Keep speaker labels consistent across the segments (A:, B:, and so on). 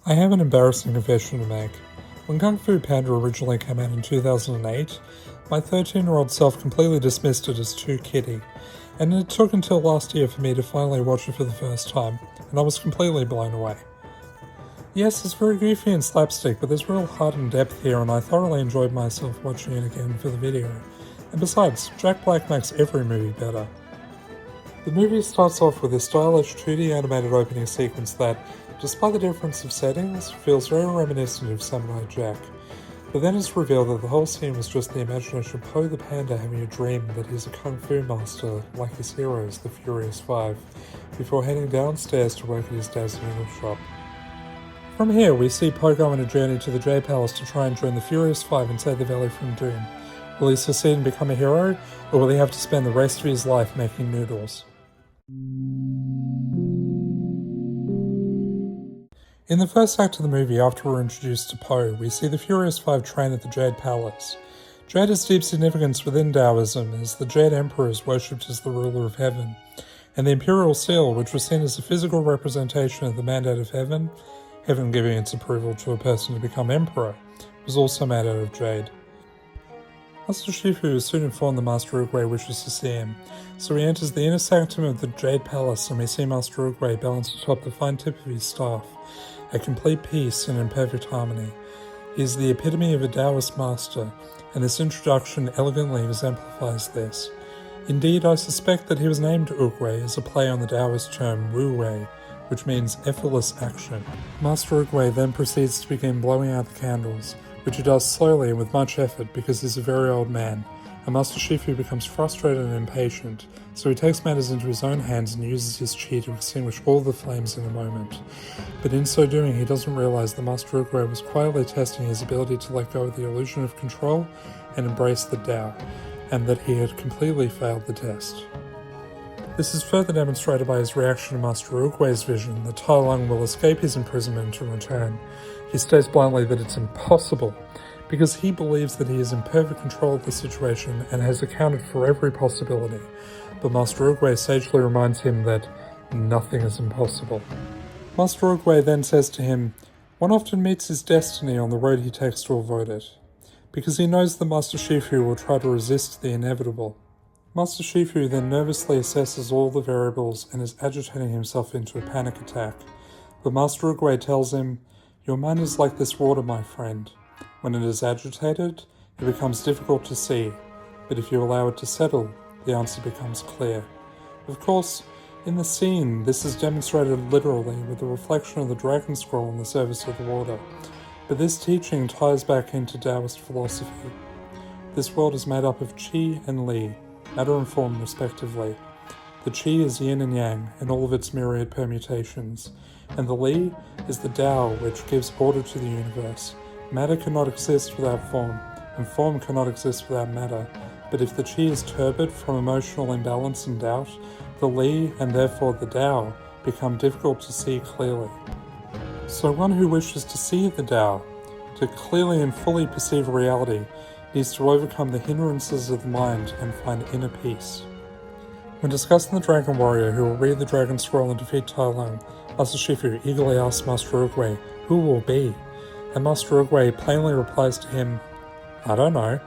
A: I have an embarrassing confession to make. When Kung Fu Panda originally came out in 2008, my 13-year-old self completely dismissed it as too kiddie, and it took until last year for me to finally watch it for the first time, and I was completely blown away. Yes, it's very goofy and slapstick, but there's real heart and depth here, and I thoroughly enjoyed myself watching it again for the video. And besides, Jack Black makes every movie better. The movie starts off with a stylish 2D animated opening sequence that, despite the difference of settings, feels very reminiscent of Samurai Jack. But then it's revealed that the whole scene was just the imagination of Po the Panda having a dream that he's a Kung Fu master like his heroes, the Furious Five, before heading downstairs to work at his dad's noodle shop. From here, we see Po go on a journey to the Jade Palace to try and join the Furious Five and save the valley from doom. Will he succeed and become a hero, or will he have to spend the rest of his life making noodles? In the first act of the movie, after we're introduced to Po, we see the Furious Five train at the Jade Palace. Jade has deep significance within Taoism, as the Jade Emperor is worshipped as the ruler of heaven, and the Imperial Seal, which was seen as a physical representation of the mandate of heaven giving its approval to a person to become emperor, was also made out of jade. Master Shifu is soon informed that Master Oogway wishes to see him, so he enters the inner sanctum of the Jade Palace and we see Master Oogway balanced atop the fine tip of his staff, at complete peace and in perfect harmony. He is the epitome of a Taoist master, and this introduction elegantly exemplifies this. Indeed, I suspect that he was named Oogway as a play on the Taoist term Wu Wei, which means effortless action. Master Oogway then proceeds to begin blowing out the candles, which he does slowly and with much effort because he's a very old man, and Master Shifu becomes frustrated and impatient, so he takes matters into his own hands and uses his chi to extinguish all the flames in a moment. But in so doing, he doesn't realize that Master Oogway was quietly testing his ability to let go of the illusion of control and embrace the Tao, and that he had completely failed the test. This is further demonstrated by his reaction to Master Oogway's vision that Tai Lung will escape his imprisonment and return. He states bluntly that it's impossible, because he believes that he is in perfect control of the situation and has accounted for every possibility, but Master Oogway sagely reminds him that nothing is impossible. Master Oogway then says to him, one often meets his destiny on the road he takes to avoid it, because he knows that Master Shifu will try to resist the inevitable. Master Shifu then nervously assesses all the variables and is agitating himself into a panic attack, but Master Oogway tells him, your mind is like this water, my friend. When it is agitated, it becomes difficult to see, but if you allow it to settle, the answer becomes clear. Of course, in the scene, this is demonstrated literally with the reflection of the dragon scroll on the surface of the water, but this teaching ties back into Taoist philosophy. This world is made up of Qi and Li, matter and form respectively. The Qi is yin and yang in all of its myriad permutations, and the Li is the Tao which gives order to the universe. Matter cannot exist without form, and form cannot exist without matter, but if the Qi is turbid from emotional imbalance and doubt, the Li, and therefore the Tao, become difficult to see clearly. So one who wishes to see the Tao, to clearly and fully perceive reality, needs to overcome the hindrances of the mind and find inner peace. When discussing the Dragon Warrior who will read the Dragon Scroll and defeat Tai Lung, Master Shifu eagerly asks Master Oogway, who will be? And Master Oogway plainly replies to him, I don't know.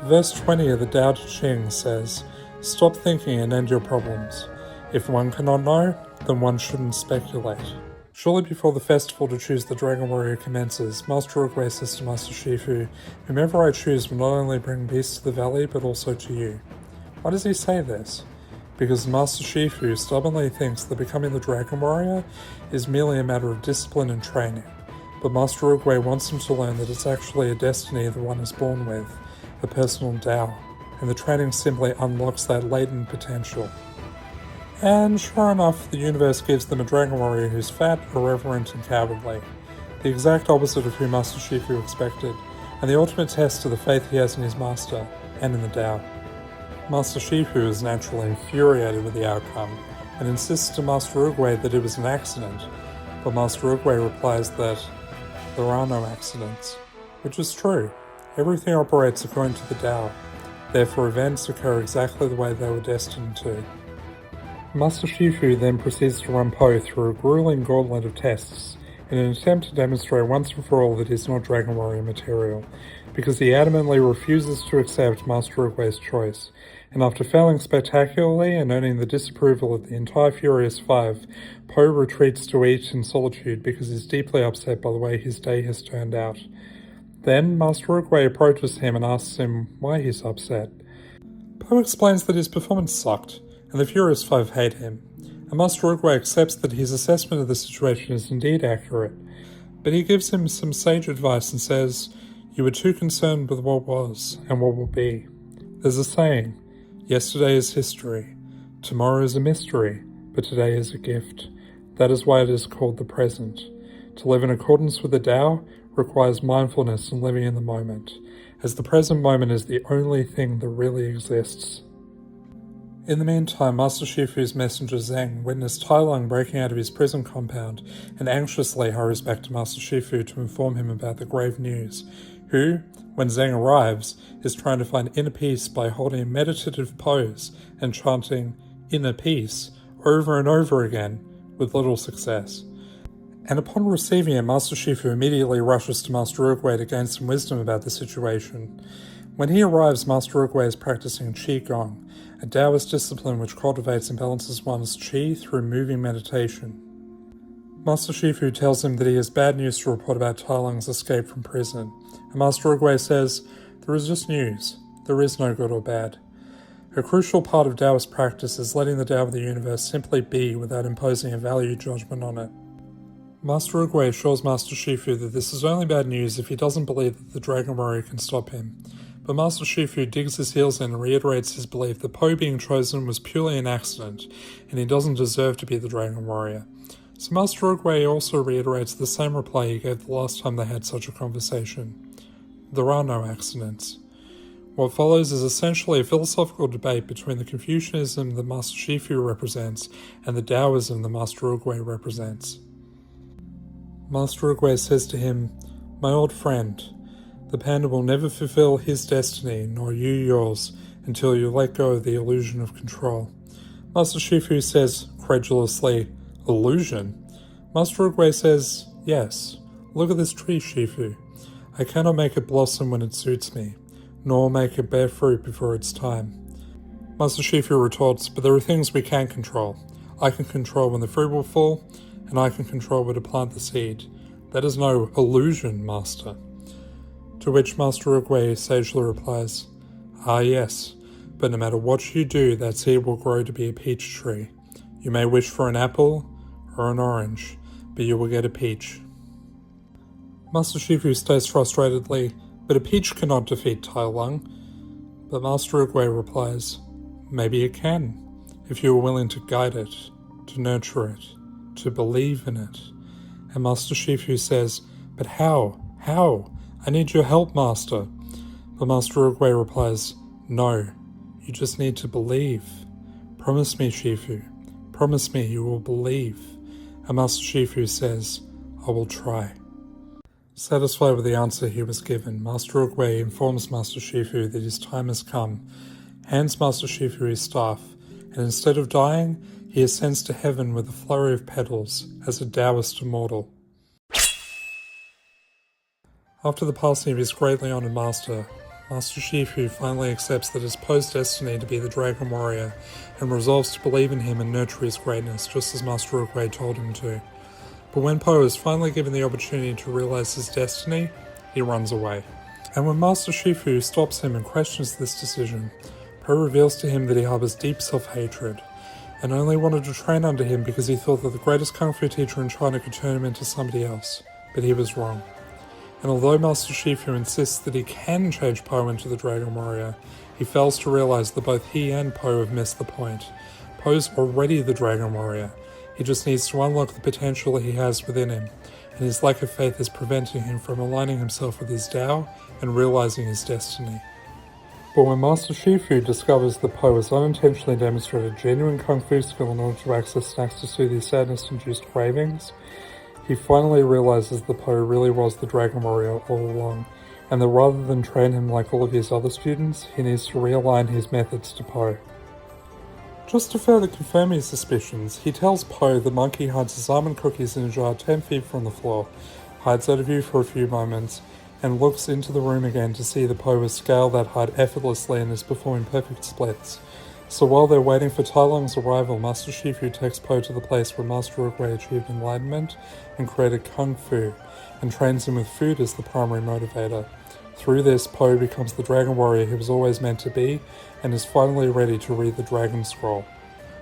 A: Verse 20 of the Tao Te Ching says, stop thinking and end your problems. If one cannot know, then one shouldn't speculate. Shortly before the festival to choose the Dragon Warrior commences, Master Oogway says to Master Shifu, whomever I choose will not only bring peace to the valley, but also to you. Why does he say this? Because Master Shifu stubbornly thinks that becoming the Dragon Warrior is merely a matter of discipline and training, but Master Oogway wants him to learn that it's actually a destiny that one is born with, a personal Tao, and the training simply unlocks that latent potential. And sure enough, the universe gives them a Dragon Warrior who's fat, irreverent, and cowardly, the exact opposite of who Master Shifu expected, and the ultimate test of the faith he has in his master, and in the Tao. Master Shifu is naturally infuriated with the outcome, and insists to Master Oogway that it was an accident, but Master Oogway replies that there are no accidents, which is true. Everything operates according to the Tao, therefore events occur exactly the way they were destined to. Master Shifu then proceeds to run Po through a grueling gauntlet of tests, in an attempt to demonstrate once and for all that he's not Dragon Warrior material, because he adamantly refuses to accept Master Oogway's choice, and after failing spectacularly and earning the disapproval of the entire Furious Five, Poe retreats to eat in solitude because he's deeply upset by the way his day has turned out. Then, Master Oogway approaches him and asks him why he's upset. Poe explains that his performance sucked, and the Furious Five hate him, and Master Oogway accepts that his assessment of the situation is indeed accurate, but he gives him some sage advice and says, "You were too concerned with what was and what will be. There's a saying, yesterday is history, tomorrow is a mystery, but today is a gift. That is why it is called the present. To live in accordance with the Tao requires mindfulness and living in the moment, as the present moment is the only thing that really exists." In the meantime, Master Shifu's messenger Zheng witnessed Tai Lung breaking out of his prison compound and anxiously hurries back to Master Shifu to inform him about the grave news, who, when Zheng arrives, is trying to find inner peace by holding a meditative pose and chanting "inner peace" over and over again, with little success. And upon receiving it, Master Shifu immediately rushes to Master Oogway to gain some wisdom about the situation. When he arrives, Master Oogway is practicing Qigong, a Taoist discipline which cultivates and balances one's Qi through moving meditation. Master Shifu tells him that he has bad news to report about Tai Lung's escape from prison, and Master Oogway says, "There is just news. There is no good or bad." A crucial part of Taoist practice is letting the Tao of the universe simply be without imposing a value judgment on it. Master Oogway assures Master Shifu that this is only bad news if he doesn't believe that the Dragon Warrior can stop him. But Master Shifu digs his heels in and reiterates his belief that Poe being chosen was purely an accident, and he doesn't deserve to be the Dragon Warrior. So Master Oogway also reiterates the same reply he gave the last time they had such a conversation. There are no accidents. What follows is essentially a philosophical debate between the Confucianism that Master Shifu represents and the Taoism that Master Oogway represents. Master Oogway says to him, "My old friend, the panda will never fulfill his destiny, nor you yours, until you let go of the illusion of control." Master Shifu says, credulously, "Illusion?" Master Oogway says, "Yes. Look at this tree, Shifu. I cannot make it blossom when it suits me, nor make it bear fruit before its time." Master Shifu retorts, "But there are things we can control. I can control when the fruit will fall, and I can control where to plant the seed. That is no illusion, Master." To which Master Oogway sagely replies, "Ah yes, but no matter what you do, that seed will grow to be a peach tree. You may wish for an apple or an orange, but you will get a peach." Master Shifu states frustratedly, "But a peach cannot defeat Tai Lung." But Master Oogway replies, "Maybe it can, if you are willing to guide it, to nurture it, to believe in it." And Master Shifu says, "But how? How? I need your help, Master." But Master Oogway replies, "No, you just need to believe. Promise me, Shifu. Promise me you will believe." And Master Shifu says, "I will try." Satisfied with the answer he was given, Master Oogway informs Master Shifu that his time has come, hands Master Shifu his staff, and instead of dying, he ascends to heaven with a flurry of petals as a Taoist immortal. After the passing of his greatly honoured master, Master Shifu finally accepts that it's Poe's destiny to be the Dragon Warrior and resolves to believe in him and nurture his greatness, just as Master Oogway told him to. But when Poe is finally given the opportunity to realise his destiny, he runs away. And when Master Shifu stops him and questions this decision, Poe reveals to him that he harbours deep self-hatred, and only wanted to train under him because he thought that the greatest kung fu teacher in China could turn him into somebody else. But he was wrong. And although Master Shifu insists that he can change Poe into the Dragon Warrior, he fails to realise that both he and Poe have missed the point. Poe's already the Dragon Warrior. He just needs to unlock the potential he has within him, and his lack of faith is preventing him from aligning himself with his Tao and realising his destiny. But when Master Shifu discovers that Poe has unintentionally demonstrated genuine kung fu skill in order to access snacks to soothe his sadness-induced cravings, he finally realizes that Poe really was the Dragon Warrior all along, and that rather than train him like all of his other students, he needs to realign his methods to Poe. Just to further confirm his suspicions, he tells Po the monkey hides his almond cookies in a jar 10 feet from the floor, hides out of view for a few moments, and looks into the room again to see that Po has scaled that hide effortlessly and is performing perfect splits. So while they're waiting for Tai Lung's arrival, Master Shifu takes Po to the place where Master Oogway achieved enlightenment and created Kung Fu, and trains him with food as the primary motivator. Through this, Po becomes the dragon warrior he was always meant to be, and is finally ready to read the Dragon Scroll.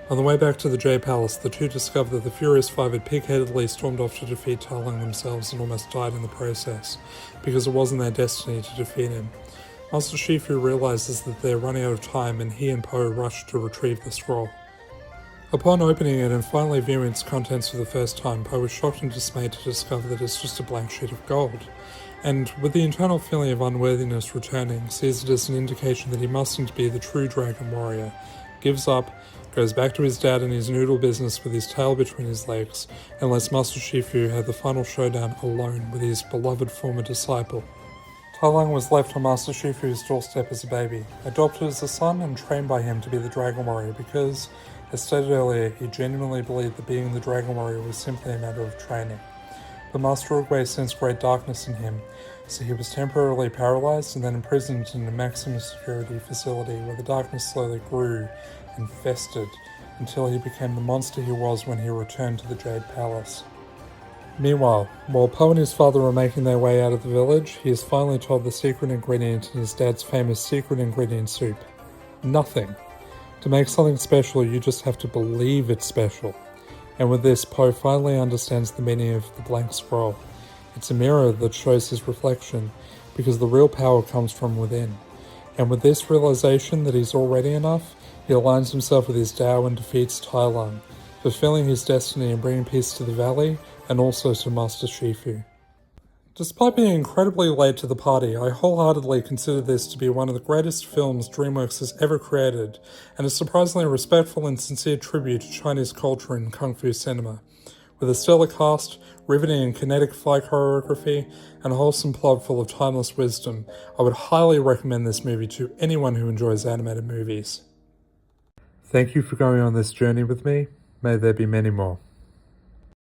A: On the way back to the Jade Palace, the two discover that the Furious Five had pig-headedly stormed off to defeat Tai Lung themselves and almost died in the process, because it wasn't their destiny to defeat him. Master Shifu realizes that they're running out of time, and he and Po rush to retrieve the scroll. Upon opening it and finally viewing its contents for the first time, Po is shocked and dismayed to discover that it's just a blank sheet of gold, and, with the internal feeling of unworthiness returning, sees it as an indication that he mustn't be the true dragon warrior, gives up, goes back to his dad and his noodle business with his tail between his legs, and lets Master Shifu have the final showdown alone with his beloved former disciple. Tai Lung was left on Master Shifu's doorstep as a baby, adopted as a son and trained by him to be the Dragon Warrior because, as stated earlier, he genuinely believed that being the Dragon Warrior was simply a matter of training. But Master Oogway sensed great darkness in him, so he was temporarily paralyzed and then imprisoned in a maximum security facility where the darkness slowly grew and festered until he became the monster he was when he returned to the Jade Palace. Meanwhile, while Po and his father are making their way out of the village, he is finally told the secret ingredient in his dad's famous secret ingredient soup. Nothing. To make something special, you just have to believe it's special. And with this, Po finally understands the meaning of the blank scroll. It's a mirror that shows his reflection, because the real power comes from within. And with this realization that he's already enough, he aligns himself with his Tao and defeats Tai Lung, fulfilling his destiny and bringing peace to the valley, and also to Master Shifu. Despite being incredibly late to the party, I wholeheartedly consider this to be one of the greatest films DreamWorks has ever created, and a surprisingly respectful and sincere tribute to Chinese culture and Kung Fu cinema. With a stellar cast, riveting and kinetic fight choreography, and a wholesome plot full of timeless wisdom, I would highly recommend this movie to anyone who enjoys animated movies. Thank you for going on this journey with me. May there be many more.